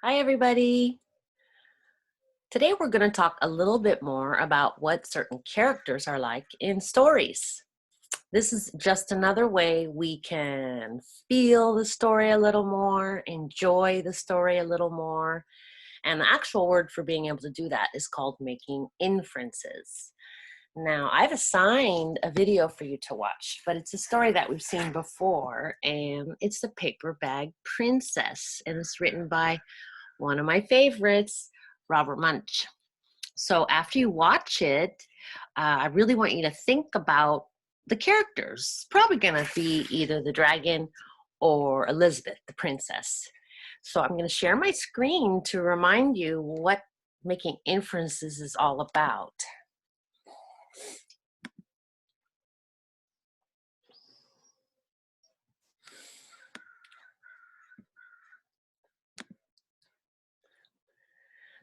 Hi, everybody. Today we're going to talk a little bit more about what certain characters are like in stories. This is just another way we can feel the story a little more, enjoy the story a little more. And the actual word for being able to do that is called making inferences. Now, I've assigned a video for you to watch, but it's a story that we've seen before, and it's The Paper Bag Princess, and it's written by one of my favorites, Robert Munch. So after you watch it, I really want you to think about the characters. It's probably going to be either the dragon or Elizabeth, the princess. So I'm going to share my screen to remind you what making inferences is all about.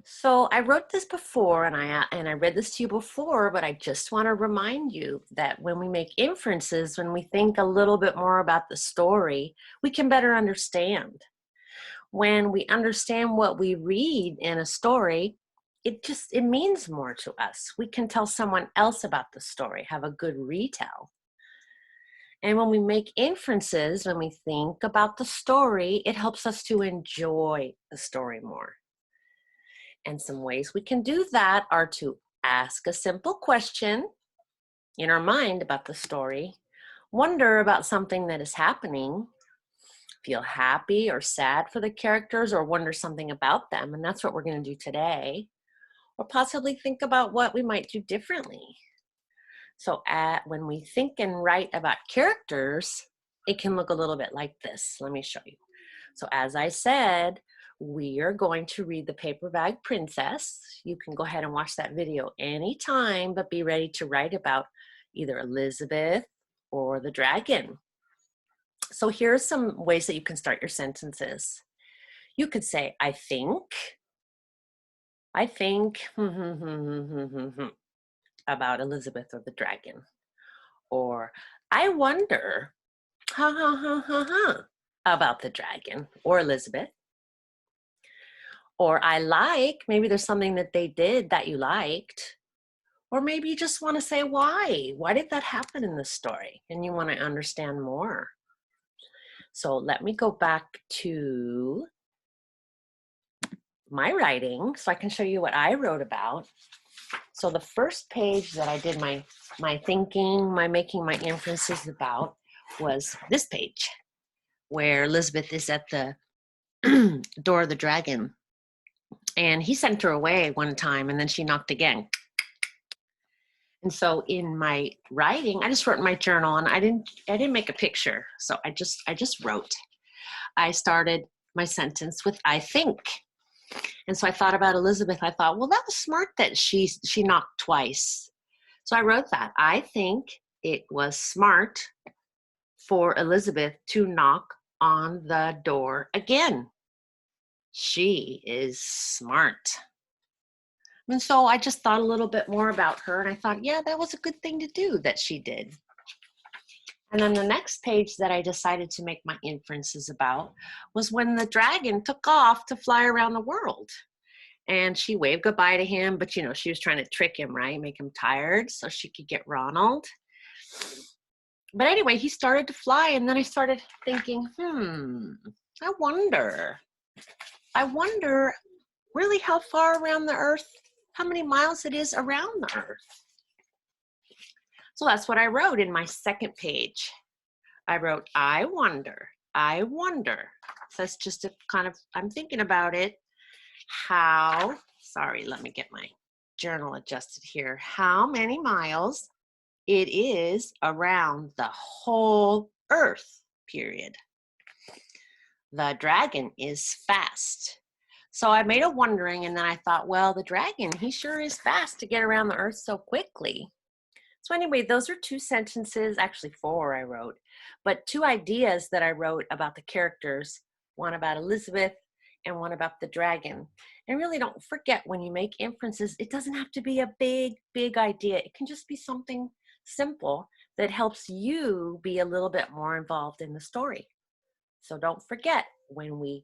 So I wrote this before, and I read this to you before, but I just want to remind you that when we make inferences, when we think a little bit more about the story, we can better understand. When we understand what we read in a story, it means more to us. We can tell someone else about the story, have a good retell. And when we make inferences, when we think about the story, it helps us to enjoy the story more. And some ways we can do that are to ask a simple question in our mind about the story, wonder about something that is happening, feel happy or sad for the characters, or wonder something about them. And that's what we're going to do today. Or possibly think about what we might do differently. So when we think and write about characters, it can look a little bit like this. Let me show you. So as I said, we are going to read The Paper Bag Princess. You can go ahead and watch that video anytime, but be ready to write about either Elizabeth or the dragon. So here are some ways that you can start your sentences. You could say, I think about Elizabeth or the dragon. Or I wonder about the dragon or Elizabeth. Or I like, maybe there's something that they did that you liked. Or maybe you just want to say why. Why did that happen in the story? And you want to understand more. So let me go back to my writing so I can show you what I wrote about. So the first page that I did my thinking, my making my inferences about was this page where Elizabeth is at the door of the dragon. And he sent her away one time, and then she knocked again. And so in my writing, I just wrote in my journal, and I didn't make a picture. So I just wrote. I started my sentence with I think. And so I thought about Elizabeth. I thought, well, that was smart that she knocked twice. So I wrote that. I think it was smart for Elizabeth to knock on the door again. She is smart. And so I just thought a little bit more about her, and I thought, yeah, that was a good thing to do that she did. And then the next page that I decided to make my inferences about was when the dragon took off to fly around the world. And she waved goodbye to him, but she was trying to trick him, right? Make him tired so she could get Ronald. But anyway, he started to fly, and then I started thinking, I wonder really how far around the earth, how many miles it is around the earth. So that's what I wrote in my second page. I wrote, I wonder. So that's just a kind of, I'm thinking about it. Let me get my journal adjusted here. How many miles it is around the whole earth, period. The dragon is fast. So I made a wondering, and then I thought, well, the dragon, he sure is fast to get around the earth so quickly. So anyway, those are two sentences, actually 4 I wrote, but 2 ideas that I wrote about the characters, one about Elizabeth and one about the dragon. And really don't forget, when you make inferences, it doesn't have to be a big, big idea. It can just be something simple that helps you be a little bit more involved in the story. So don't forget, when we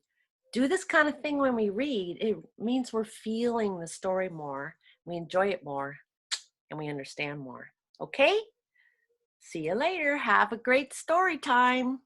Do this kind of thing when we read. It means we're feeling the story more, we enjoy it more, and we understand more. Okay? See you later. Have a great story time.